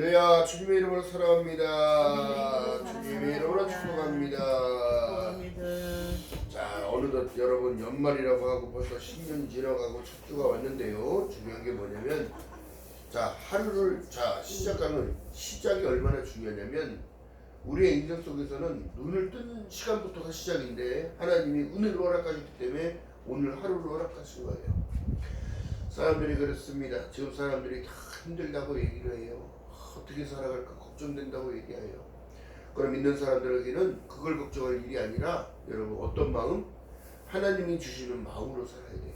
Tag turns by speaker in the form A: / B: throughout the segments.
A: 할렐루야. 주님의 이름으로 사랑합니다. 주님의 이름으로 축복합니다. 자, 어느덧 여러분 연말이라고 하고 벌써 10년 지나가고 첫 주가 왔는데요. 중요한 게 뭐냐면 하루를 시작하는 시작이 얼마나 중요하냐면 우리의 인생 속에서는 눈을 뜨는 시간부터가 시작인데 하나님이 은혜를 허락하셨기 때문에 오늘 하루를 허락하신 거예요. 사람들이 그렇습니다. 지금 사람들이 다 힘들다고 얘기를 해요. 어떻게 살아갈까 걱정된다고 얘기해요. 그럼 있는 사람들에게는 그걸 걱정할 일이 아니라 여러분 어떤 마음? 하나님이 주시는 마음으로 살아야 돼요.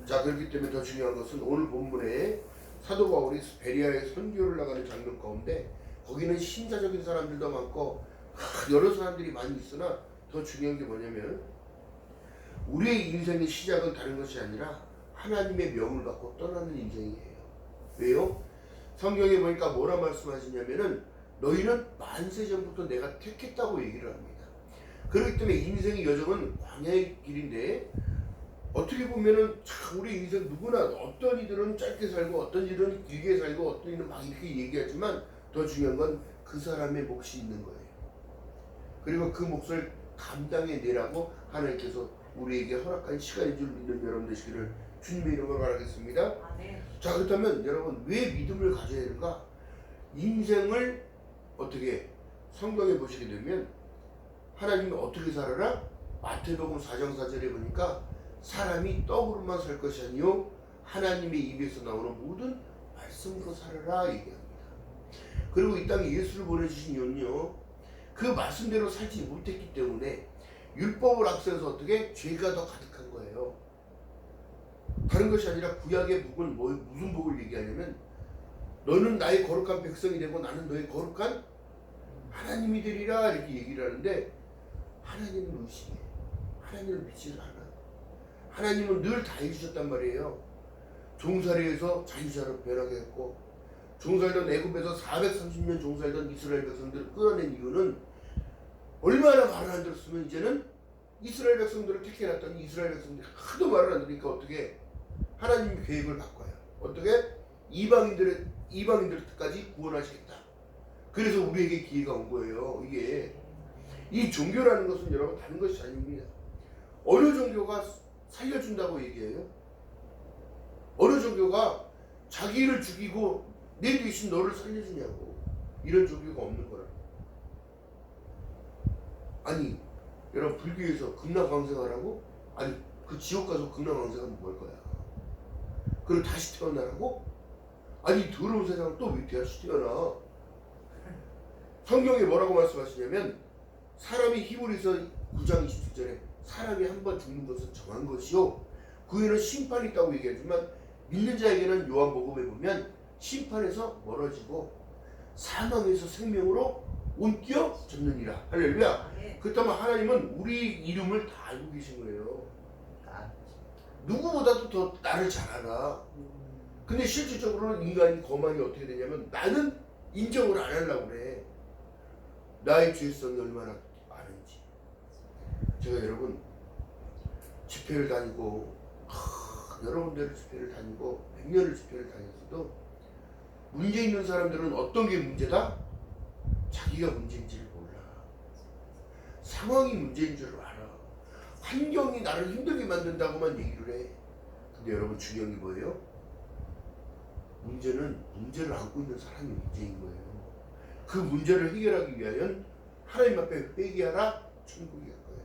A: 자, 그렇기 때문에 더 중요한 것은 오늘 본문에 사도 바울이 베리아에 선교를 나가는 장면 가운데 거기는 신자적인 사람들도 많고 여러 사람들이 많이 있으나 더 중요한 게 뭐냐면 우리의 인생의 시작은 다른 것이 아니라 하나님의 명을 받고 떠나는 인생이에요. 왜요? 성경에 보니까 뭐라 말씀하시냐면은 너희는 만세 전부터 내가 택했다고 얘기를 합니다. 그렇기 때문에 인생의 여정은 광야의 길인데 어떻게 보면은 참 우리 인생 누구나 어떤 이들은 짧게 살고 어떤 이들은 길게 살고 어떤 이들은 막 이렇게 얘기하지만 더 중요한 건 그 사람의 몫이 있는 거예요. 그리고 그 몫을 감당해내라고 하나님께서 우리에게 허락한 시간인 줄 믿는 여러분 되시기를 주님의 이름으로 바라겠습니다.
B: 네.
A: 자, 그렇다면 여러분 왜 믿음을 가져야 되는가? 인생을 어떻게 성경에 보시게 되면 하나님이 어떻게 살아라? 마태복음 4장 4절에 보니까 사람이 떡으로만 살 것이 아니요 하나님의 입에서 나오는 모든 말씀으로 살아라 얘기합니다. 그리고 이 땅에 예수를 보내주신 이유는요 그 말씀대로 살지 못했기 때문에 율법을 악세해서 어떻게 죄가 더 가득한 거예요. 다른 것이 아니라 구약의 복은 무슨 복을 얘기하냐면 너는 나의 거룩한 백성이 되고 나는 너의 거룩한 하나님이 되리라 이렇게 얘기를 하는데 하나님은 의심해. 하나님을 믿지를 않아. 하나님은 늘 다 해주셨단 말이에요. 종살이에서 자유자로 변하게 했고 종살던 애굽에서 430년 종살던 이스라엘 백성들을 끌어낸 이유는 얼마나 말을 안 들었으면 이제는 이스라엘 백성들을 택해놨더니 이스라엘 백성들이 하도 말을 안 들으니까 어떻게 하나님 계획을 바꿔요. 어떻게? 이방인들까지 구원하시겠다. 그래서 우리에게 기회가 온 거예요. 이게 이 종교라는 것은 여러분 다른 것이 아닙니다. 어느 종교가 살려준다고 얘기해요? 어느 종교가 자기를 죽이고 내 대신 너를 살려주냐고. 이런 종교가 없는 거라. 아니 여러분 불교에서 극락왕생하라고? 아니 그 지옥 가서 극락왕생하면 뭘 거야? 그리고 다시 태어나라고? 아니 더러운 세상을 또 왜 다시 태어나? 성경에 뭐라고 말씀하시냐면 사람이 히브리서 9장 27절에 사람이 한 번 죽는 것은 정한 것이요 그 후에는 심판이 있다고 얘기하지만 믿는 자에게는 요한복음에 보면 심판에서 멀어지고 사망에서 생명으로 옮겨졌느니라. 할렐루야.
B: 네.
A: 그렇다면 하나님은 우리 이름을 다 알고 계신 거예요. 누구보다도 더 나를 잘 알아. 근데 실질적으로는 인간이 거만이 어떻게 되냐면 나는 인정을 안 하려고 그래. 나의 죄성이 얼마나 많은지. 제가 여러분 집회를 다니고 여러 군데를 집회를 다니고 100년을 집회를 다녔어도 문제 있는 사람들은 어떤 게 문제다? 자기가 문제인지를 몰라. 상황이 문제인 줄 알아. 환경이 나를 힘들게 만든다고만 얘기를 해. 근데 여러분 중요한 게 뭐예요? 문제는 문제를 안고 있는 사람이 문제인 거예요. 그 문제를 해결하기 위하여 하나님 앞에 회개하라 천국이 갈 거예요.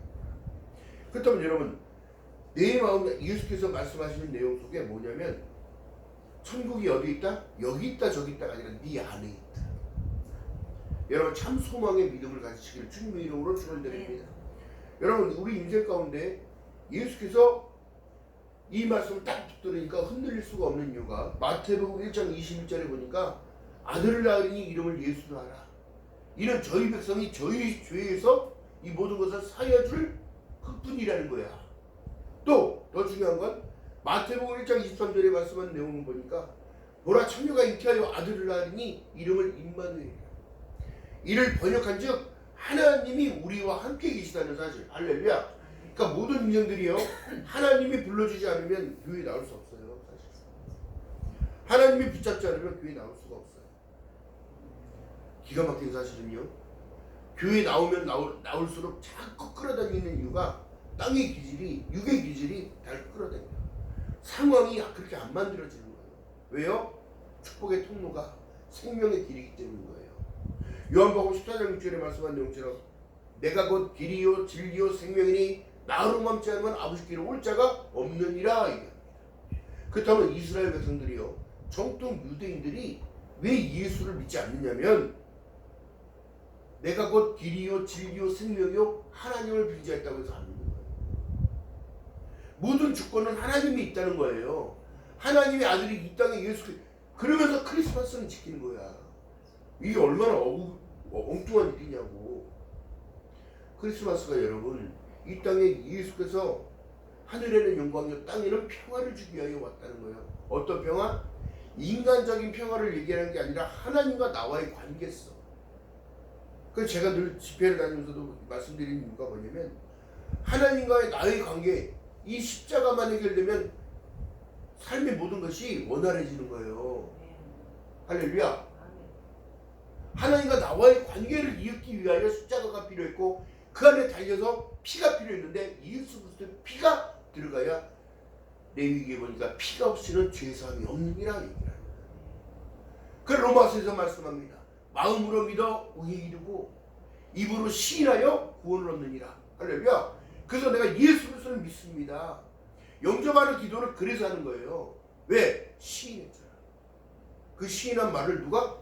A: 그렇다면 여러분 내 마음 예수께서 말씀하시는 내용 속에 뭐냐면 천국이 어디 있다? 여기 있다 저기 있다가 아니라 네 안에 있다. 여러분 참 소망의 믿음을 가지시기를 주님의 이름으로 축원드립니다. 여러분 우리 인생 가운데 예수께서 이 말씀을 딱 들으니까 흔들릴 수가 없는 이유가 마태복음 1장 21절에 보니까 아들을 낳으니 이름을 예수로 하라. 이는 저희 백성이 저희 죄에서 이 모든 것을 사여줄 그뿐이라는 거야. 또 더 중요한 건 마태복음 1장 23절에 말씀한 내용을 보니까 보라 처녀가 잉태하여 아들을 낳으니 이름을 임마누엘이라. 이를 번역한즉 하나님이 우리와 함께 계시다는 사실. 할렐루야. 그러니까 모든 인생들이요 하나님이 불러주지 않으면 교회 나올 수 없어요. 사실 하나님이 붙잡지 않으면 교회 나올 수가 없어요. 기가 막힌 사실은요. 교회 나오면 나올수록 자꾸 끌어다니는 이유가 땅의 기질이, 육의 기질이 날 끌어다녀요. 상황이 그렇게 안 만들어지는 거예요. 왜요? 축복의 통로가 생명의 길이기 때문인 거예요. 요한복음 14장 6절에 말씀한 내용처럼 내가 곧 길이요 진리요 생명이니 나로 멈지 않으면 아버지께로 올 자가 없느니라 얘기합니다. 그렇다면 이스라엘 백성들이요, 정통 유대인들이 왜 예수를 믿지 않느냐면 내가 곧 길이요 진리요 생명이요 하나님을 빌지하였다고 해서 안 믿는 거예요. 모든 주권은 하나님이 있다는 거예요. 하나님의 아들이 이 땅에 예수, 그러면서 크리스마스는 지키는 거야. 이게 얼마나 엉뚱한 일이냐고. 크리스마스가 여러분, 이 땅에 예수께서 하늘에는 영광이요 땅에는 평화를 주기 위하여 왔다는 거예요. 어떤 평화? 인간적인 평화를 얘기하는 게 아니라 하나님과 나와의 관계성. 그래서 제가 늘 집회를 다니면서도 말씀드리는 이유가 뭐냐면 하나님과의 나의 관계, 이 십자가만 해결되면 삶의 모든 것이 원활해지는 거예요. 할렐루야. 하나님과 나와의 관계를 이었기 위하여 십자가가 필요했고 그 안에 달려서 피가 필요했는데 예수 그리스도의 피가 들어가야 레위기에 보니까 피가 없이는 죄사함이 없느니라 얘기를 합니다. 그 로마서에서 말씀합니다. 마음으로 믿어 의에 이르고 입으로 시인하여 구원을 얻느니라. 할렐루야. 그래서 내가 예수 그리스도를 믿습니다. 영접하는 기도를 그래서 하는 거예요. 왜? 시인했잖아. 그 시인한 말을 누가?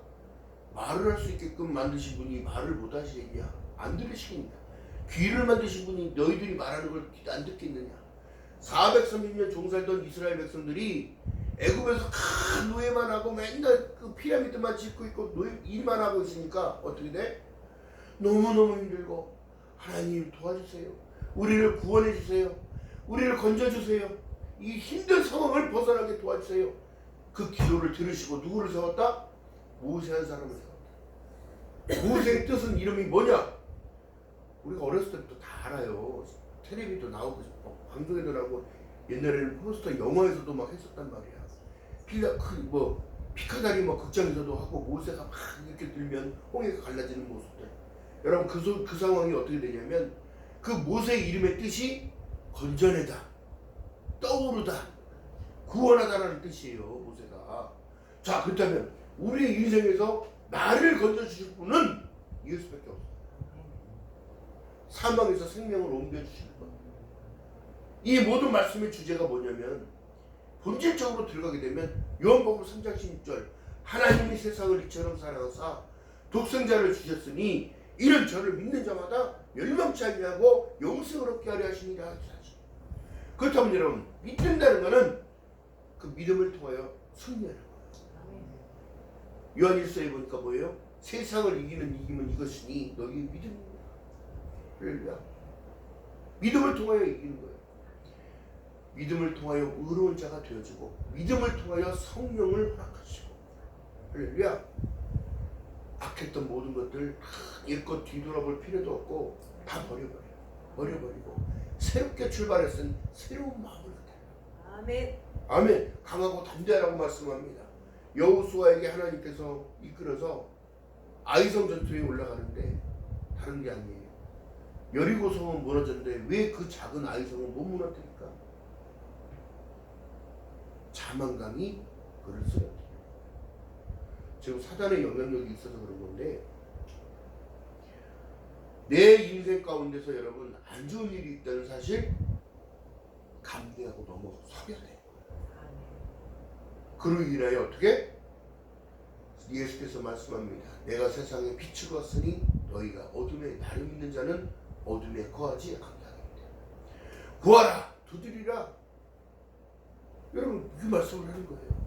A: 말을 할 수 있게끔 만드신 분이 말을 못 하시겠냐? 안 들으시겠냐? 귀를 만드신 분이 너희들이 말하는 걸 안 듣겠느냐? 430년 종살던 이스라엘 백성들이 애굽에서 큰 노예만 하고 맨날 그 피라미드만 짓고 있고 일만 하고 있으니까 어떻게 돼? 너무너무 힘들고 하나님 도와주세요. 우리를 구원해 주세요. 우리를 건져주세요. 이 힘든 상황을 벗어나게 도와주세요. 그 기도를 들으시고 누구를 세웠다? 모세 한 사람을 세웠다. 모세의 뜻은 이름이 뭐냐? 우리가 어렸을 때부터 다 알아요. 텔레비도 나오고 방송에도 나오고 옛날에는 포스터 영화에서도 막 했었단 말이야. 피카다리 극장에서도 하고 모세가 막 이렇게 들면 홍해가 갈라지는 모습들. 여러분 그 상황이 어떻게 되냐면 그 모세의 이름의 뜻이 건져내다, 떠오르다, 구원하다라는 뜻이에요. 모세가. 자, 그렇다면 우리의 인생에서 나를 건져주실 분은 예수밖에 없어요. 사망에서 생명을 옮겨주실 분. 이 모든 말씀의 주제가 뭐냐면 본질적으로 들어가게 되면 요한복음 3장 16절 하나님이 세상을 이처럼 사랑하사 독생자를 주셨으니 이는 저를 믿는 자마다 멸망치 아니하고 영생을 얻게 하려 하시니라. 그렇다면 여러분, 믿는다는 것은 그 믿음을 통하여 승리하는 거예요. 요한 1서에 보니까 뭐예요? 세상을 이기는 이김은 이것이니 너희 믿음입니다. 할렐루야. 믿음을 통하여 이기는 거예요. 믿음을 통하여 의로운 자가 되어지고 믿음을 통하여 성령을 허락하시고, 할렐루야. 악했던 모든 것들 일껏 뒤돌아볼 필요도 없고 다 버려버리고 새롭게 출발했으니 새로운 마음을 갖다.
B: 아멘.
A: 아멘. 강하고 담대하라고 말씀합니다. 여호수아에게 하나님께서 이끌어서 아이성 전투에 올라가는데 다른 게 아니에요. 여리고 성은 무너졌는데 왜 그 작은 아이성은 못 무너뜨릴까? 자만감이 그를 쓰러뜨려요. 지금 사단의 영향력이 있어서 그런 건데 내 인생 가운데서 여러분 안 좋은 일이 있다는 사실 감내하고 넘어서야 돼요. 그로 인하여 어떻게? 예수께서 말씀합니다. 내가 세상에 빛을 왔으니 너희가 어둠에 나를 믿는 자는 어둠에 거하지 않게 하겠다. 구하라 두드리라. 여러분 그 말씀을 하는 거예요.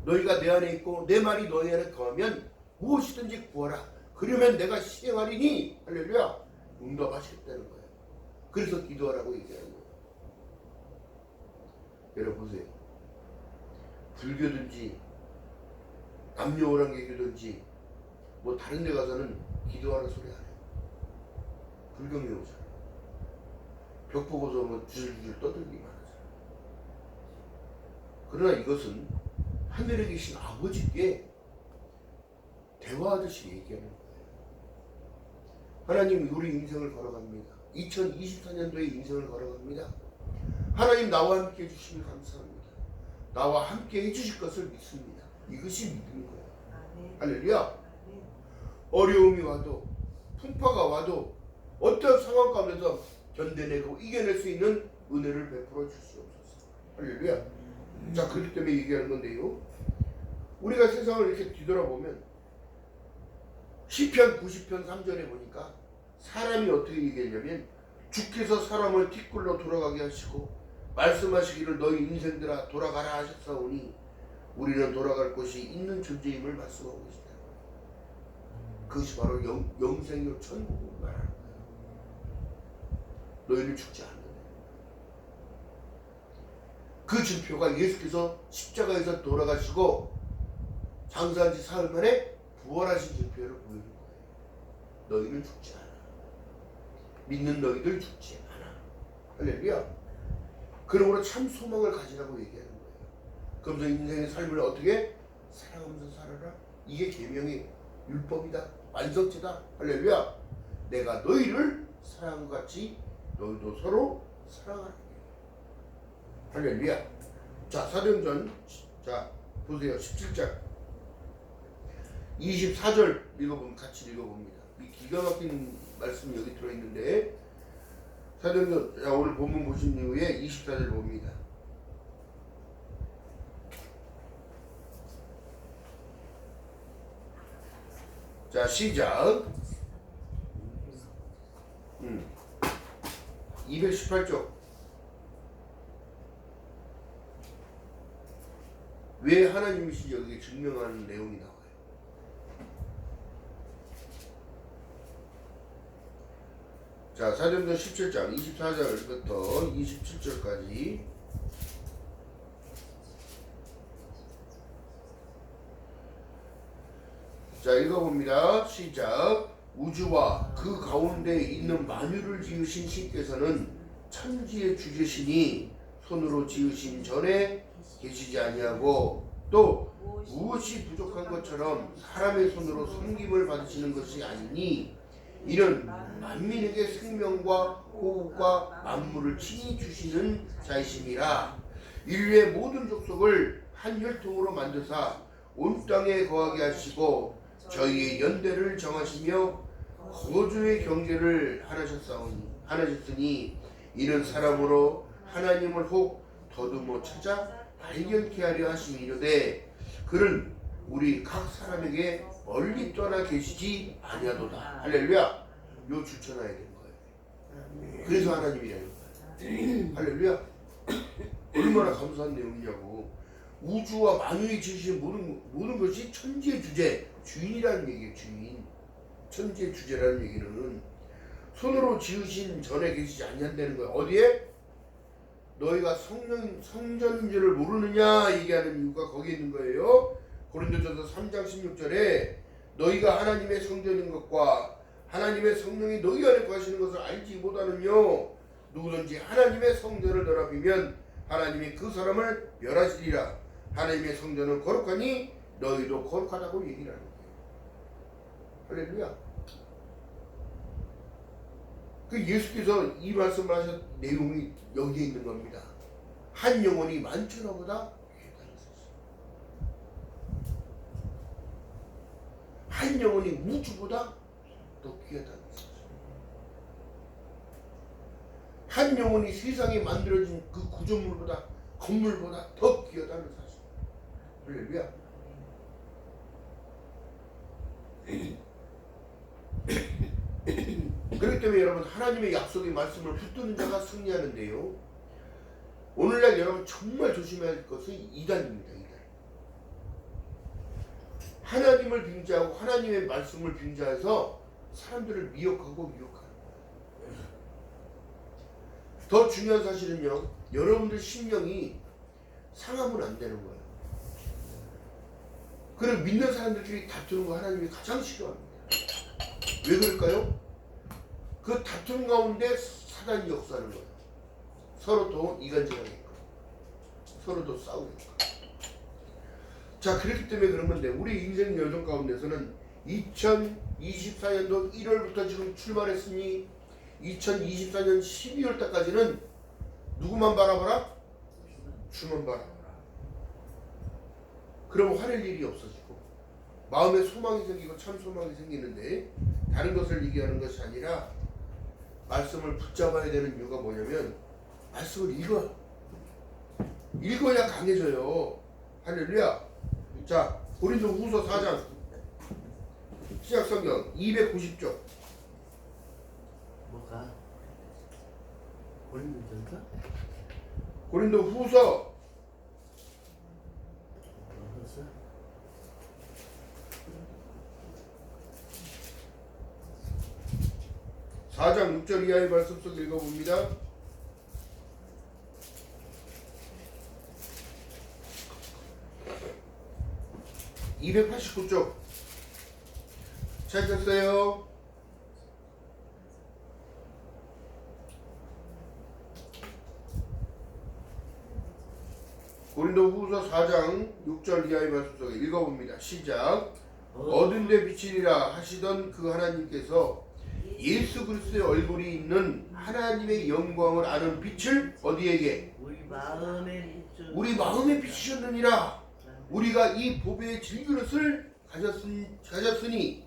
A: 너희가 내 안에 있고 내 말이 너희 안에 거하면 무엇이든지 구하라. 그러면 내가 시행하리니 할렐루야 응답하시겠다는 거예요. 그래서 기도하라고 얘기하는 거예요. 여러분 보세요. 불교든지 남녀오랑개교든지 뭐 다른 데 가서는 기도하는 소리 안 해요. 불경에 오잖아요. 벽 보고서 뭐 주술주술 떠들기만 하잖아요. 그러나 이것은 하늘에 계신 아버지께 대화하듯이 얘기하는 거예요. 하나님 우리 인생을 걸어갑니다. 2024년도에 인생을 걸어갑니다. 하나님 나와 함께 해주시니 감사합니다. 나와 함께 해주실 것을 믿습니다. 이것이 믿는 거예요. 할렐루야. 어려움이 와도 풍파가 와도 어떤 상황 가운데서 견뎌내고 이겨낼 수 있는 은혜를 베풀어 주시옵소서. 할렐루야. 자, 그렇기 때문에 얘기하는 건데요. 우리가 세상을 이렇게 뒤돌아보면 시편 90편 3절에 보니까 사람이 어떻게 얘기하냐면 주께서 사람을 티끌로 돌아가게 하시고 말씀하시기를 너희 인생들아 돌아가라 하셨사오니 우리는 돌아갈 곳이 있는 존재임을 말씀하고 계시다. 그것이 바로 영생의 천국을 말하는 거예요. 너희는 죽지 않는다. 그 증표가 예수께서 십자가에서 돌아가시고 장사한 지 사흘 만에 부활하신 증표를 보이는 거예요. 너희는 죽지 않아. 믿는 너희들 죽지 않아. 할렐루야. 그러므로 참 소망을 가지라고 얘기하는 거예요. 그러면서 인생의 삶을 어떻게 사랑하면서 살아라. 이게 계명의 율법이다. 완성체다. 할렐루야. 내가 너희를 사랑한 것 같이 너희도 서로 사랑하라. 할렐루야. 자, 사도행전 자 보세요. 17장 24절 읽어보면 같이 읽어봅니다. 이 기가 막힌 말씀이 여기 들어있는데 사도행전 자, 오늘 본문 보신 이후에 24절 봅니다. 자, 시작. 218쪽. 왜 하나님이신지 여기 증명하는 내용이 나와요. 자, 사도행전 17장 24절부터 27절까지. 자, 읽어봅니다. 시작. 우주와 그 가운데 있는 만유를 지으신 신께서는 천지의 주제시니 손으로 지으신 전에 계시지 아니하고 또 무엇이 부족한 것처럼 사람의 손으로 섬김을 받으시는 것이 아니니 이는 만민에게 생명과 호흡과 만물을 친히 주시는 자이심이라. 인류의 모든 족속을 한 혈통으로 만드사 온 땅에 거하게 하시고 저희의 연대를 정하시며 거주의 경계를 하나셨으니 이는 사람으로 하나님을 혹 더듬어 찾아 발견케 하려 하심이로되 그는 우리 각 사람에게 멀리 떠나 계시지 아니하도다. 할렐루야. 요 줄쳐놔야 되는 거예요. 그래서 하나님이라는 거예요. 할렐루야. 얼마나 감사한 내용이냐고. 우주와 만유에 지으신 모든 것이 천지의 주제, 주인이라는 얘기예요. 주인. 천지의 주제라는 얘기는 손으로 지으신 전에 계시지 아니한다는 거예요. 어디에? 너희가 성전인 줄을 모르느냐 얘기하는 이유가 거기에 있는 거예요. 고린도전서 3장 16절에 너희가 하나님의 성전인 것과 하나님의 성령이 너희 안에 거하시는 것을 알지 못하느뇨. 누구든지 하나님의 성전을 더럽히면 하나님이 그 사람을 멸하시리라. 하나님의 성전은 거룩하니 너희도 거룩하다고 얘기를 하는 거예요. 할렐루야. 그 예수께서 이 말씀을 하신 내용이 여기에 있는 겁니다. 한 영혼이 만천하보다 귀하다는 사실. 한 영혼이 우주보다 더 귀하다는 사실. 한 영혼이 세상에 만들어진 그 구조물보다 건물보다 더 귀하다는 사실. 할렐루야. 그렇기 때문에 여러분 하나님의 약속의 말씀을 붙드는 자가 승리하는데요. 오늘날 여러분 정말 조심해야 할 것은 이단입니다. 이단. 하나님을 빙자하고 하나님의 말씀을 빙자해서 사람들을 미혹하고 유혹하는 거예요. 더 중요한 사실은요. 여러분들 심령이 상하면 안 되는 거예요. 그리고 믿는 사람들끼리 다투는 거 하나님이 가장 싫어합니다. 왜 그럴까요? 그 다툼 가운데 사단이 역사하는 거예요. 서로 더 이간질하게끔, 서로 더 싸우게끔. 자, 그렇기 때문에 그런 건데 우리 인생 여정 가운데서는 2024년도 1월부터 지금 출발했으니 2024년 12월 달까지는 누구만 바라보라? 주만 바라보라. 그럼 화낼 일이 없어지고 마음에 소망이 생기고 참 소망이 생기는데, 다른 것을 얘기하는 것이 아니라 말씀을 붙잡아야 되는 이유가 뭐냐면 말씀을 읽어야 강해져요. 할렐루야. 자, 고린도후서 4장 시작성경 290쪽.
B: 뭐가? 고린도전서?
A: 고린도후서
B: 뭐였어?
A: 4장 6절 이하의 말씀 속 읽어봅니다. (289쪽) 찾았어요? 고린도후서 4장 6절 이하의 말씀 속에 읽어봅니다. 시작. 어두운 데 비치리라 하시던 그 하나님께서 예수 그리스도의 얼굴이 있는 하나님의 영광을 아는 빛을 어디에게? 우리 마음에 비치셨느니라. 우리가 이 보배의 질그릇을 가졌으니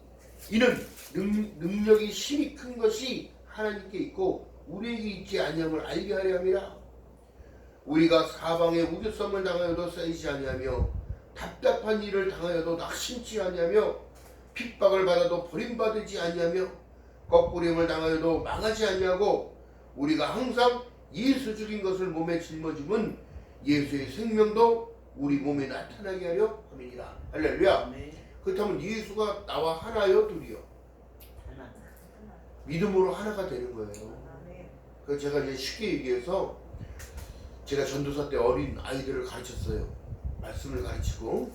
A: 이는 능력이 심히 큰 것이 하나님께 있고 우리에게 있지 아니함을 알게 하려 함이라. 우리가 사방에 우겨쌈을 당하여도 쌓이지 아니하며 답답한 일을 당하여도 낙심치 아니하며 핍박을 받아도 버림받지 아니하며 거꾸림을 당하여도 망하지 아니하고 우리가 항상 예수 죽인 것을 몸에 짊어짐은 예수의 생명도 우리 몸에 나타나게 하려 함이니라. 할렐루야. 그렇다면 예수가 나와 하나요, 둘이요?
B: 하나.
A: 믿음으로 하나가 되는 거예요. 그래서 제가 이제 쉽게 얘기해서, 제가 전도사 때 어린 아이들을 가르쳤어요. 말씀을 가르치고,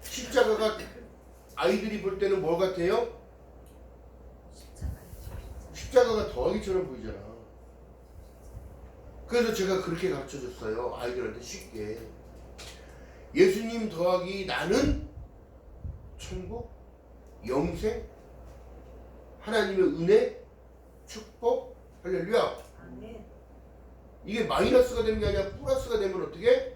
A: 십자가가 아이들이 볼 때는 뭘 같아요? 십자가가 더하기처럼 보이잖아. 그래서 제가 그렇게 가르쳐줬어요. 아이들한테 쉽게. 예수님 더하기 나는 천국, 영생, 하나님의 은혜, 축복, 할렐루야. 이게 마이너스가 되는 게 아니라 플러스가 되면 어떻게?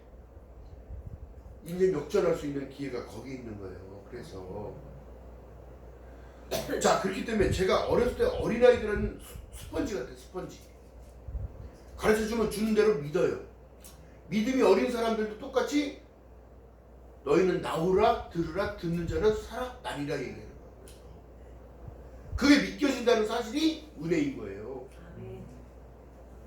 A: 인생 역전할 수 있는 기회가 거기 있는 거예요. 그래서 자, 그렇기 때문에 제가 어렸을 때 어린아이들은 스펀지 같아. 스펀지. 가르쳐주면 주는 대로 믿어요. 믿음이 어린 사람들도 똑같이 너희는 나오라 들으라 듣는 자는 살아나리라 얘기하는 거예요. 그게 믿겨진다는 사실이 은혜인 거예요.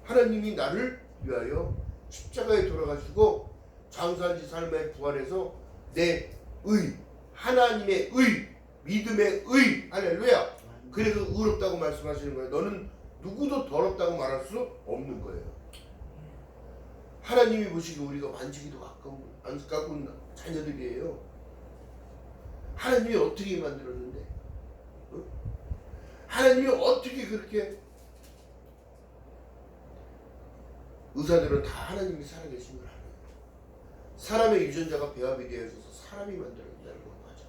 A: 하나님이 나를 위하여 십자가에 돌아가시고 장사한 지 삶에 부활해서 내 의, 하나님의 의, 믿음의 의, 할렐루야. 그래서 의롭다고 말씀하시는 거예요. 너는 누구도 더럽다고 말할 수 없는 거예요. 하나님이 보시기에 우리가 만지기도 가까운 자녀들이에요. 하나님이 어떻게 만들었는데? 하나님이 어떻게 그렇게? 의사들은 다 하나님이 살아계신 걸 알아요. 사람의 유전자가 배합이 되어 있어서 사람이 만들어낸다는 걸 맞아.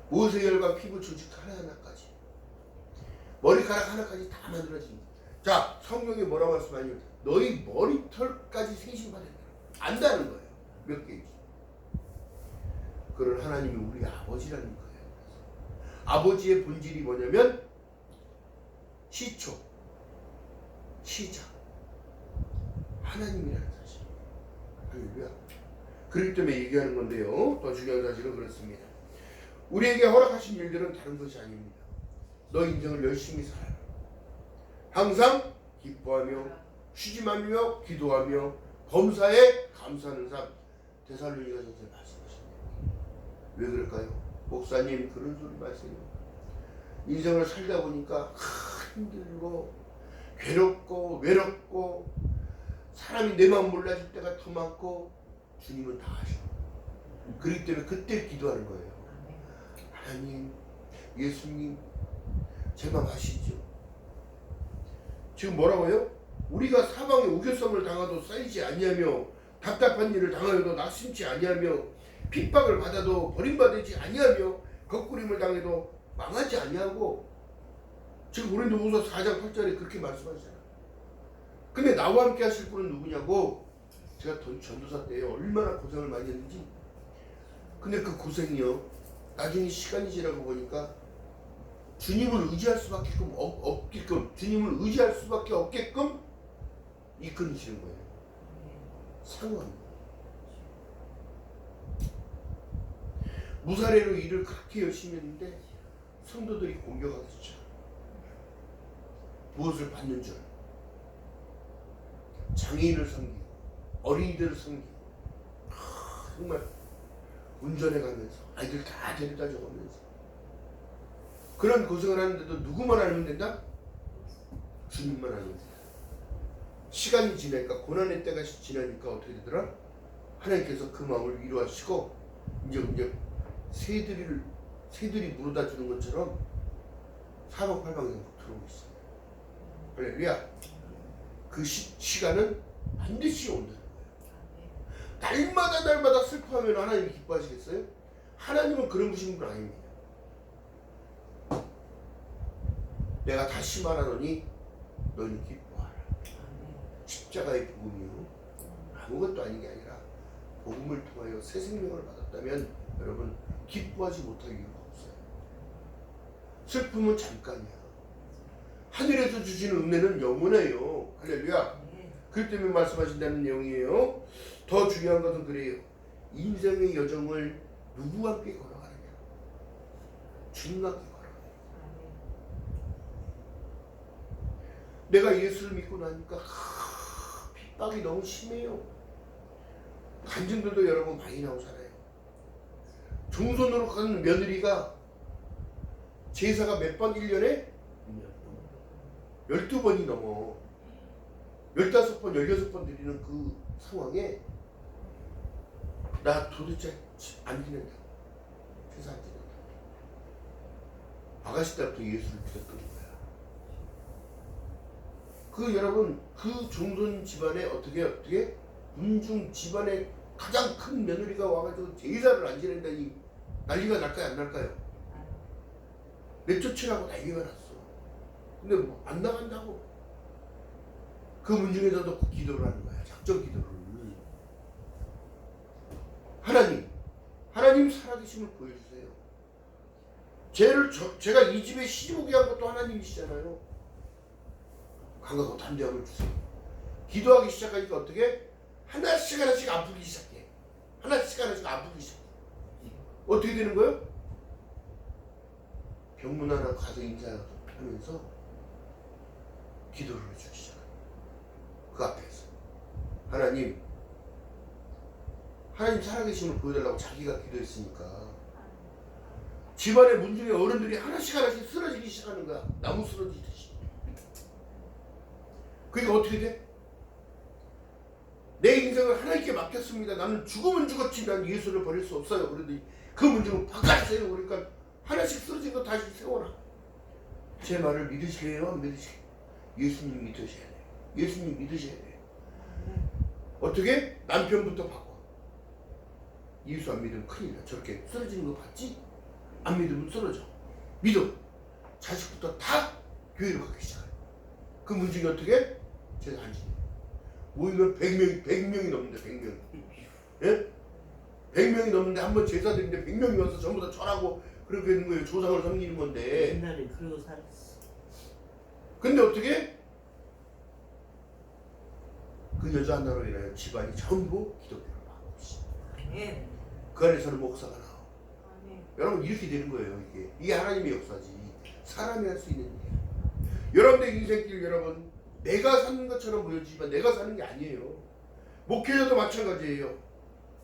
A: 모세혈관 피부 조직 하나하나까지, 머리카락 하나까지 다 만들어집니다. 자, 성경에 뭐라고 말씀하냐면 너희 머리털까지 생신받았다. 안다는 거예요. 몇 개인지. 그런 하나님이 우리 아버지라는 거예요. 아버지의 본질이 뭐냐면 시초, 시작, 하나님이라는 사실. 할렐루야. 그렇기 때문에 얘기하는 건데요. 더 중요한 사실은 그렇습니다. 우리에게 허락하신 일들은 다른 것이 아닙니다. 너 인생을 열심히 살아라. 항상 기뻐하며 쉬지 말며 기도하며 범사에 감사하는 삶. 데살로니가전서에 말씀하십니다. 왜 그럴까요? 목사님 그런 소리 마세요. 인생을 살다 보니까 힘들고 괴롭고 외롭고 사람이 내 마음 몰라줄 때가 더 많고 주님은 다 아셔. 그렇기 때문에 그때 기도하는 거예요. 하나님, 예수님, 제 마음 아시죠? 지금 뭐라고요? 우리가 사방에 우겨쌈을 당하도 쌓이지 아니하며 답답한 일을 당하여도 낙심치 아니하며 핍박을 받아도 버림받지 아니하며 거꾸림을 당해도 망하지 아니하고 지금 고린도후서 4장 8절에 그렇게 말씀하시잖아요. 근데 나와 함께 하실 분은 누구냐고. 제가 전도사 때 얼마나 고생을 많이 했는지. 근데 그 고생이요, 나중에 시간이 지나고 보니까 주님을 의지할 수밖에 없게끔, 주님을 의지할 수밖에 없게끔 이끌으시는 거예요. 상황. 무사례로 일을 그렇게 열심히 했는데 성도들이 공격하겠죠. 무엇을 받는 줄. 장애인을 섬기고 어린이들을 섬기고 정말 운전해가면서 아이들 다 데려다 줘가면서 그런 고생을 하는데도 누구만 알면 된다? 주님만 알면 된다. 시간이 지나니까, 고난의 때가 지나니까 어떻게 되더라? 하나님께서 그 마음을 위로하시고 이제 새들이 물어다 주는 것처럼 사방팔방에서 들어오고 있어요. 할렐루야. 그 시간은 반드시 온다는 거예요. 날마다 슬퍼하면 하나님이 기뻐하시겠어요? 하나님은 그런 분이신 분 아닙니다. 내가 다시 말하노니 너는 기뻐하라. 십자가의 복음이요, 아무것도 아닌 게 아니라 복음을 통하여 새 생명을 받았다면 여러분 기뻐하지 못할 이유가 없어요. 슬픔은 잠깐이야. 하늘에서 주시는 은혜는 영원해요. 할렐루야. 그렇기 때문에 말씀하신다는 내용이에요. 더 중요한 것은 그래요. 인생의 여정을 누구와 함께 걸어가느냐? 주님과 함께 걸어가느냐. 내가 예수를 믿고 나니까 핍박이 너무 심해요. 간증들도 여러분 많이 나오잖아요. 종손으로 가는 며느리가 제사가 몇 번 1년에? 12번이 넘어. 15번, 16번 드리는 그 상황에 나 도대체 안 지낸다. 제사 안 지낸다. 아가씨 때부터 예수를 믿었던 거야. 그 여러분, 그 종손 집안에 어떻게 문중 집안에 가장 큰 며느리가 와가지고 제사를 안 지낸다니 난리가 날까요, 안 날까요? 내쫓으라고 난리가 났어. 근데 뭐 안 나간다고. 그 문중에서도 기도를 하는 거야. 작정 기도를. 하나님 살아계심을 보여주세요. 제가 이 집에 시집 오게 한 것도 하나님이시잖아요. 강하고 담대함을 주세요. 기도하기 시작하니까 어떻게? 하나씩 아프기 시작해. 하나씩 아프기 시작해. 어떻게 되는 거예요? 병문 하나 가서 인사하면서 기도를 해주기 시작해요. 그 앞에서 하나님 살아계심을 보여달라고 자기가 기도했으니까 집안의 문중의 어른들이 하나씩 쓰러지기 시작하는 거야. 나무 쓰러지듯이. 그러니까 어떻게 돼? 내 인생을 하나님께 맡겼습니다. 나는 죽으면 죽었지 난 예수를 버릴 수 없어요. 그런데 그 문중은 바꿔주세요. 그러니까 하나씩 쓰러진 거 다시 세워라. 제 말을 믿으시게요? 안 믿으시게요? 예수님 믿으셔야 돼요. 예수님 믿으셔야 돼요. 어떻게? 남편부터 바꿔. 예수 안 믿으면 큰일 나. 저렇게 쓰러지는 거 봤지? 안 믿으면 쓰러져. 믿어. 자식부터 다 교회로 가기 시작해. 그 문중이 어떻게? 제가 안 지내. 모이면 100명이 넘는데 100명. 예? 100명이 넘는데 한번 제사 드리는데 100명이 와서 전부 다 절하고 그렇게 되는 거예요. 조상을 섬기는 건데.
B: 옛날에 그러고 살았어.
A: 근데 어떻게? 그 여자 하나로 인하여 집안이 전부 기독교를 하고 있어. 그 안에서는 목사가 나와. 여러분 이렇게 되는 거예요. 이게 하나님의 역사지. 사람이 할 수 있는 일이야. 여러분의 인생길 여러분 내가 사는 것처럼 보여지지만 내가 사는 게 아니에요. 목회자도 마찬가지예요.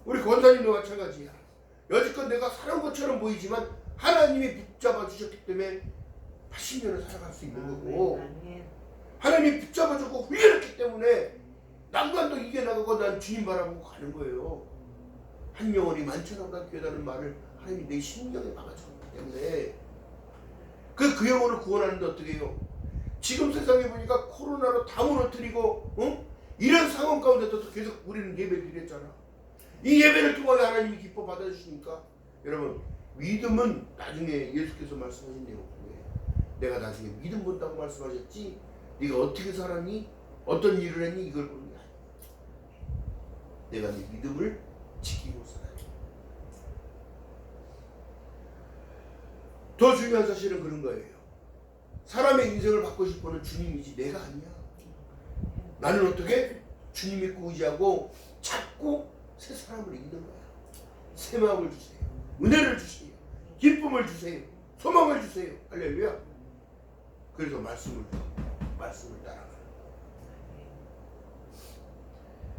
A: 우리 권사님도 마찬가지야. 여지껏 내가 살아온 것처럼 보이지만 하나님이 붙잡아 주셨기 때문에 80년을 살아갈 수 있는 거고 하나님이 붙잡아 주고 훈련했기 때문에 난관도 이겨나가고 난 주님 바라보고 가는 거예요. 한 영혼이 만천하보다 귀하다는 말을 하나님이 내 심령에 박아줬기 때문에 그 영혼을 구원하는데 어떻게 해요? 지금 세상에 보니까 코로나로 다 무너뜨리고 이런 상황 가운데도 계속 우리는 예배를 드렸잖아. 이 예배를 통하여 하나님이 기뻐 받아주시니까 여러분 믿음은 나중에 예수께서 말씀하신 내용 중에 내가 나중에 믿음 본다고 말씀하셨지 네가 어떻게 살았니? 어떤 일을 했니? 이걸 보는 게 아니야. 내가 네 믿음을 지키고 살아야 돼. 더 중요한 사실은 그런 거예요. 사람의 인생을 바꾸실 분은 주님이지 내가 아니야. 나는 어떻게? 주님 믿고 의지하고 찾고 새 사람을 이기는 거야. 새 마음을 주세요. 은혜를 주세요. 기쁨을 주세요. 소망을 주세요. 할렐루야. 그래서 말씀을 따라가는 거예요.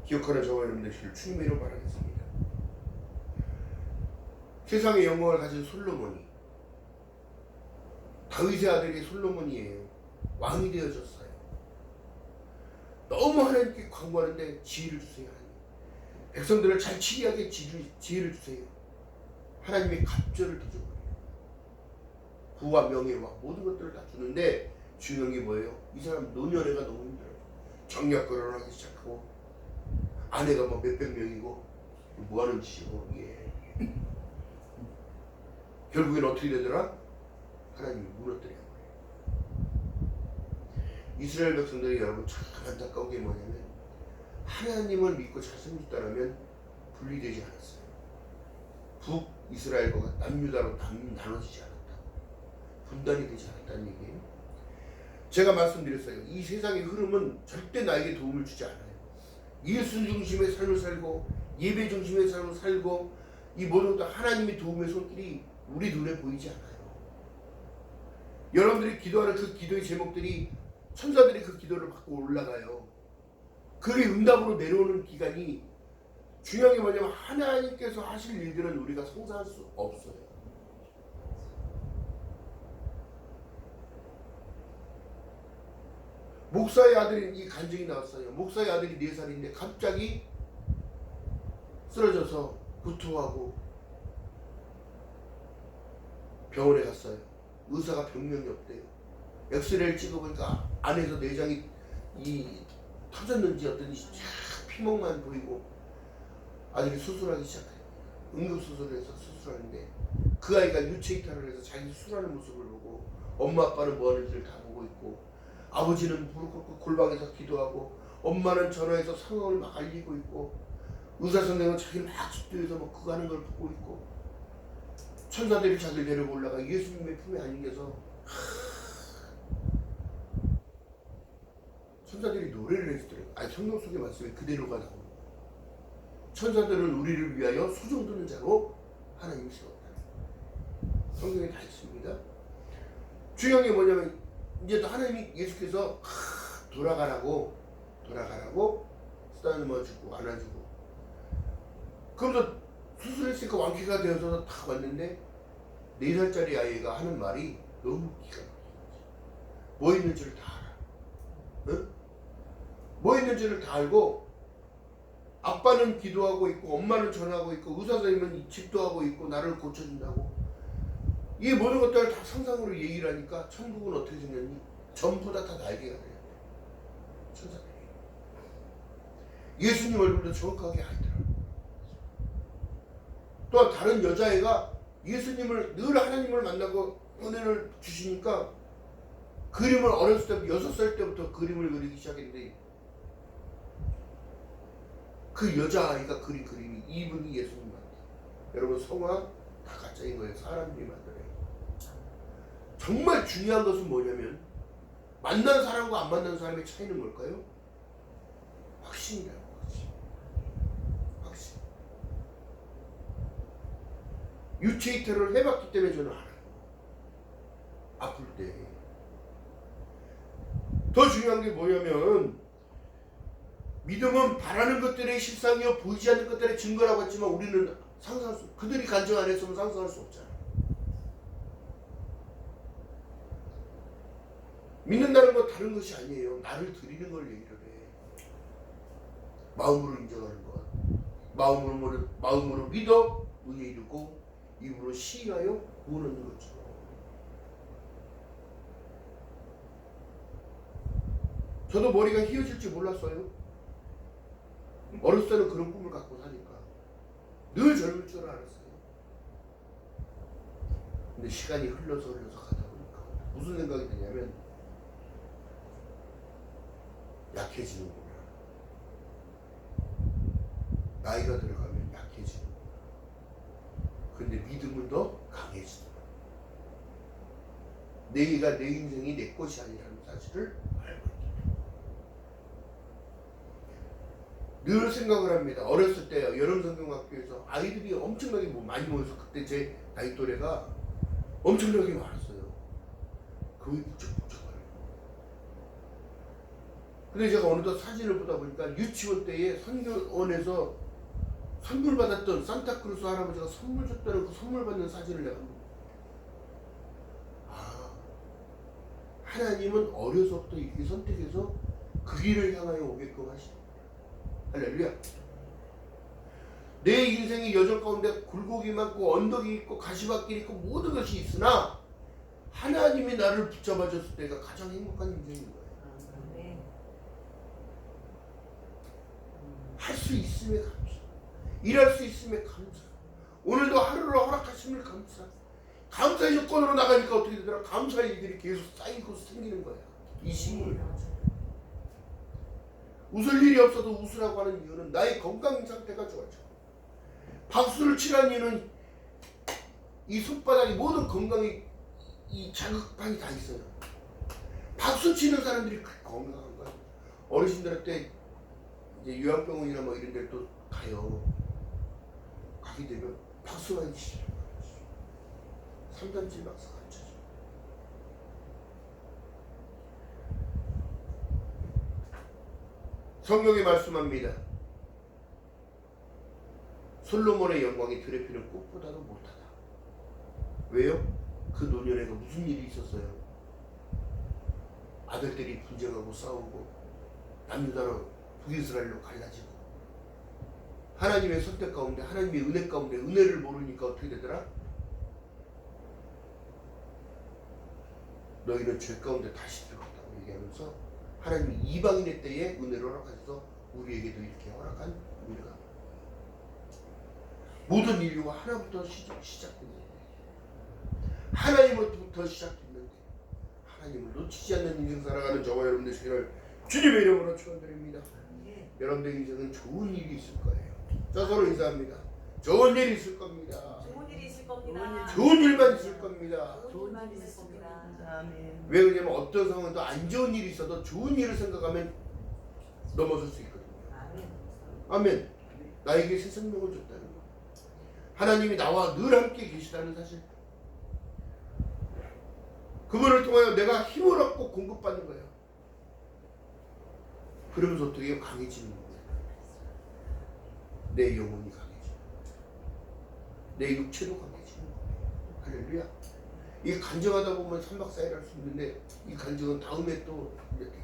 A: 기억하는 저와 여러분 되시길 주님의 이름으로 바라겠습니다. 세상의 영광을 가진 솔로몬이 다윗의 아들이 솔로몬이에요. 왕이 되어졌어요. 너무 하나님께 간구하는데 지혜를 주세요. 하나님. 백성들을 잘 치리하게 지혜를 주세요. 하나님의 갑절을 뒤져버려요. 부와 명예와 모든 것들을 다 주는데 중요한 게 뭐예요? 이 사람 노년애가 너무 힘들어요. 정략 결혼하기 시작하고 아내가 뭐 몇백 명이고 뭐하는 짓이고 이게 결국엔 어떻게 되더라? 하나님이 무너뜨려요. 이스라엘 백성들이 여러분 참 안타까운 게 뭐냐면 하나님을 믿고 잘 섬겼다면 분리되지 않았어요. 북이스라엘과 남유다로 나눠지지 않았다. 분단이 되지 않았다는 얘기예요. 제가 말씀드렸어요. 이 세상의 흐름은 절대 나에게 도움을 주지 않아요. 예수 중심의 삶을 살고 예배 중심의 삶을 살고 이 모든 것도 하나님의 도움의 손길이 우리 눈에 보이지 않아요. 여러분들이 기도하는 그 기도의 제목들이 천사들이 그 기도를 받고 올라가요. 그게 응답으로 내려오는 기간이 중요한 게 뭐냐면 하나님께서 하실 일들은 우리가 상상할 수 없어요. 목사의 아들이 이 간증이 나왔어요. 목사의 아들이 4살인데 갑자기 쓰러져서 구토하고 병원에 갔어요. 의사가 병명이 없대요. 엑스레이를 찍어보니까 안에서 내장이 터졌는지 어떤지 피멍만 보이고 아들이 수술하기 시작해요. 응급수술을 해서 수술하는데 그 아이가 유체이탈을 해서 자기 수술하는 모습을 보고 엄마 아빠는 뭐 하는지를 다 보고 있고 아버지는 무릎 꿇고 골방에서 기도하고 엄마는 전화해서 상황을 막 알리고 있고 의사 선생님은 자기 막 집도에서 뭐 그거 하는 걸 보고 있고 천사들이 자기를 데리고 올라가 예수님의 품에 안겨서 천사들이 노래를 해주더래요. 아니 성경 속의 말씀에 그대로가 나오는 거예요. 천사들은 우리를 위하여 소정 드는 자로 하나님이 세웠다. 성경에 다 있습니다. 중요한 게 뭐냐면 이제 또 하나님이 예수께서 돌아가라고 쓰다듬어주고 안아주고 그러면서 수술했으니까 완쾌가 되어서 다 왔는데 4살짜리 아이가 하는 말이 너무 기가 막히지. 뭐 있는지를 다 알아. 응? 뭐 있는지를 다 알고 아빠는 기도하고 있고 엄마는 전화하고 있고 의사 선생님은 집도하고 있고 나를 고쳐준다고 이 모든 것들을 다 상상으로 얘기를 하니까 천국은 어떻게 생겼니? 전부 다 날개가 돼요. 천사들이. 예수님 얼굴도 정확하게 알더라고요. 또한 다른 여자애가 예수님을 늘 하나님을 만나고 은혜를 주시니까 그림을 어렸을 때부터 6살 때부터 그림을 그리기 시작했는데 그 여자아이가 그린 그림이 이분이 예수님 같아요. 여러분 성화 다 가짜인 거예요. 사람들이 만들어요. 정말 중요한 것은 뭐냐면 만난 사람과 안 만난 사람의 차이는 뭘까요? 확신이라고 하지. 확신. 유체이터를 해봤기 때문에 저는 알아요. 아플 때. 더 중요한 게 뭐냐면 믿음은 바라는 것들의 실상이요 보이지 않는 것들의 증거라고 했지만 우리는 상상할 수 그들이 간증 안 했으면 상상할 수 없잖아. 믿는다는 건 다른 것이 아니에요. 나를 드리는 걸 얘기를 해. 마음으로 인정하는 것. 마음으로 믿어 의에 이르고 입으로 시인하여 구원 얻는 것처럼. 저도 머리가 휘어질 줄 몰랐어요. 어렸을 때는 그런 꿈을 갖고 사니까 늘 젊을 줄 알았어요. 근데 시간이 흘러서 가다 보니까 무슨 생각이 드냐면 약해지는구나. 나이가 들어가면 약해지는구나. 근데 믿음은 더 강해지더라. 내가 내 인생이 내 것이 아니라는 사실을 알고 있다. 늘 생각을 합니다. 어렸을 때 여름성경학교에서 아이들이 엄청나게 많이 모여서 그때 제 나이 또래가 엄청나게 많았어요. 그게 북적북적하네요. 근데 제가 어느덧 사진을 보다 보니까 유치원 때에 선교원에서 선물 받았던 산타크루스 할아버지가 선물 줬다는 그 선물 받는 사진을 내가 하나님은 어려서부터 이렇게 선택해서 그 길을 향하여 오게끔 하십니다. 할렐루야. 내 인생의 여정 가운데 굴곡이 많고 언덕이 있고 가시밭길이 있고 모든 것이 있으나 하나님이 나를 붙잡아줬을 때가 가장 행복한 인생인 거예요. 할 수 있음에 감사, 일할 수 있음에 감사, 오늘도 하루를 허락하심을 감사. 감사의 조건으로 나가니까 어떻게 되더라? 감사의 일들이 계속 쌓이고 생기는 거야. 이 식물. 웃을 일이 없어도 웃으라고 하는 이유는 나의 건강 상태가 좋아져. 박수를 치라는 이유는 이 손바닥이 모든 건강이 이 자극판이 다 있어요. 박수 치는 사람들이 건강한 거야. 어르신들한테 이제 요양병원이나 뭐 이런 데를 또 가요. 가게 되면 박수만 치라고 하죠. 3단질 박수가 안 쳐져. 성경이 말씀합니다. 솔로몬의 영광이 들에 피는 꽃보다도 못하다. 왜요? 그 노년에 무슨 일이 있었어요? 아들들이 분쟁하고 싸우고 남유다로 북이스라엘로 갈라지고 하나님의 선택 가운데 하나님의 은혜 가운데 은혜를 모르니까 어떻게 되더라? 너희는 죄 가운데 다시 들어갔다고 얘기하면서 하나님이 이방인의 때에 은혜를 허락하셔서 우리에게도 이렇게 허락한 은혜가 모든 인류가 하나부터 시작됩니다. 하나님으로부터 시작됐는데 하나님을 놓치지 않는 인생 살아가는 저와 여러분들 되시기를 주님의 이름으로 축원드립니다. 여러분들 인생은 좋은 일이 있을 거예요. 자, 서로 인사합니다. 좋은 일이 있을 겁니다.
C: 좋은 일이 있을 겁니다.
A: 좋은 일만 있을 겁니다.
C: 좋은 일만 있을 겁니다.
B: 아멘.
A: 왜 그러냐면 어떤 상황에도 안 좋은 일이 있어도 좋은 일을 생각하면 넘어설 수 있거든요.
C: 아멘.
A: 아멘. 나에게 새 생명을 줬다는 거. 하나님이 나와 늘 함께 계시다는 사실. 그분을 통하여 내가 힘을 얻고 공급받는 거예요. 그러면서 어떻게 해요? 강해지는 거예요. 내 영혼이 강해지는 거예요. 내 육체도 강해지는 거예요. 할렐루야. 이 간증하다 보면 3박 4일 할 수 있는데 이 간증은 다음에 또 이렇게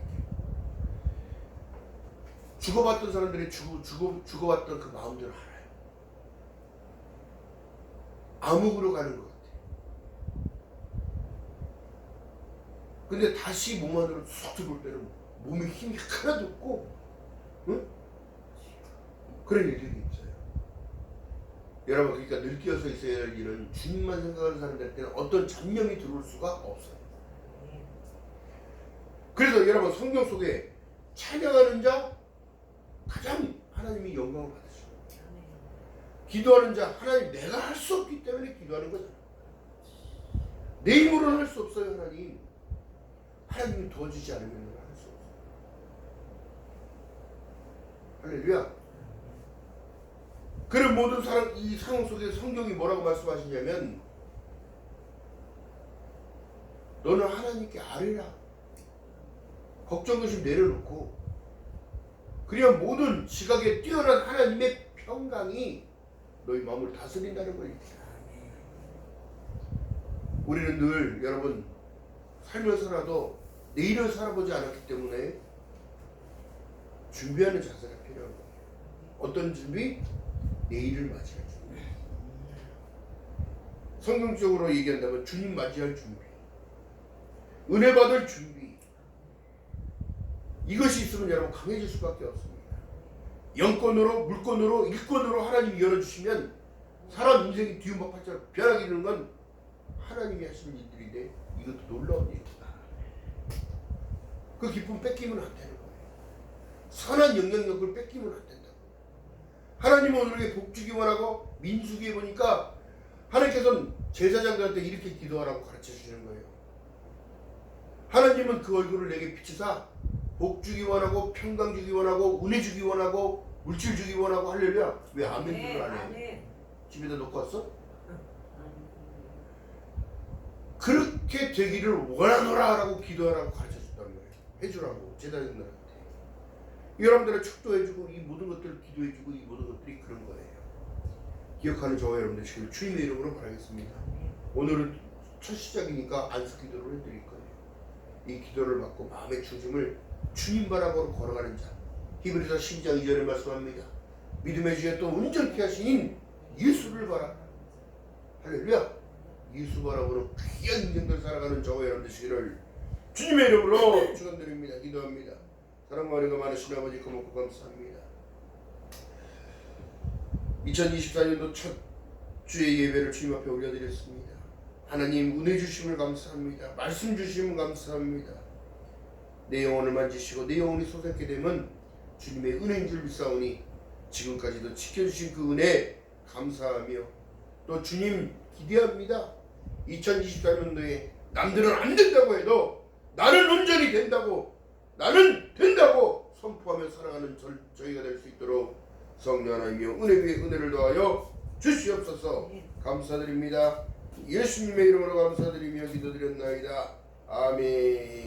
A: 죽어봤던 사람들이 죽어봤던 그 마음들을 알아요. 암흑으로 가는 것 같아요. 근데 다시 몸 안으로 쑥 들어올 때는 몸에 힘이 하나도 없고, 응? 그런 일들이 있어요. 여러분, 그러니까 늘 끼어서 있어야 할 일은 주님만 생각하는 사람들한테는 어떤 잡념이 들어올 수가 없어요. 그래서 여러분, 성경 속에 찬양하는 자 가장 하나님이 영광을 받으시고, 기도하는 자 하나님 내가 할 수 없기 때문에 기도하는 거잖아요. 내 힘으로는 할 수 없어요. 하나님이 도와주지 않으면 할 수 없어요. 할렐루야. 그런 모든 사람, 이 상황 속에 성경이 뭐라고 말씀하시냐면 너는 하나님께 아뢰라. 걱정 의심 내려놓고 그래야 모든 지각에 뛰어난 하나님의 평강이 너희 마음을 다스린다는 거예요. 우리는 늘 여러분 살면서라도 내일을 살아보지 않았기 때문에 준비하는 자세가 필요한 거예요. 어떤 준비? 내일을 맞이할 준비. 성경적으로 얘기한다면 주님 맞이할 준비, 은혜 받을 준비. 이것이 있으면 여러분 강해질 수밖에 없습니다. 영권으로, 물권으로, 일권으로 하나님이 열어주시면 사람 인생이 뒤움박팔처럼 변하게 되는 건 하나님이 하시는 일들인데 이것도 놀라운 일이다. 그 기쁨 뺏기면 안 되는 거예요. 선한 영향력을 뺏기면 안 된다고. 하나님은 우리에게 복 주기 원하고 민수기에 보니까 하나님께서는 제사장들한테 이렇게 기도하라고 가르쳐 주시는 거예요. 하나님은 그 얼굴을 내게 비추사 복 주기 원하고 평강 주기 원하고 은혜 주기 원하고 물질 주기 원하고 할렐루야. 왜 아멘 기도를 안 해? 집에다 놓고 왔어? 그렇게 되기를 원하노라 라고 기도하라고 가르쳐 줬다는 거예요. 해주라고 제사장들한테. 여러분들을 축도해주고 이 모든 것들을 기도해주고 이 모든 것들이 그런 거예요. 기억하는 저와 여러분들 지금 주님의 이름으로 바라겠습니다. 오늘은 첫 시작이니까 안수 기도를 해드릴 거예요. 이 기도를 받고 마음의 중심을 주님 바라보고 걸어가는 자. 히브리서 12장 2절에 말씀합니다. 믿음의 주에 또 온전케 하시는 예수를 바라. 할렐루야. 예수 바라보는 귀한 인생들 살아가는 저와 여러분 되시기를 주님의 이름으로 축원드립니다. 기도합니다. 사랑과 은혜가 많으신 아버지 고맙고 감사합니다. 2024년도 첫 주의 예배를 주님 앞에 올려드렸습니다. 하나님 은혜 주심을 감사합니다. 말씀 주심을 감사합니다. 내 영혼을 만지시고 내 영혼이 솟았게 되면 주님의 은혜인 줄 믿사오니 지금까지도 지켜주신 그 은혜 감사하며 또 주님 기대합니다. 2024년도에 남들은 안 된다고 해도 나는 온전히 된다고 나는 된다고 선포하며 살아가는 저희가 될 수 있도록 성령 하나님이여 은혜 위에 은혜를 더하여 주시옵소서. 감사드립니다. 예수님의 이름으로 감사드리며 기도드렸나이다. 아멘.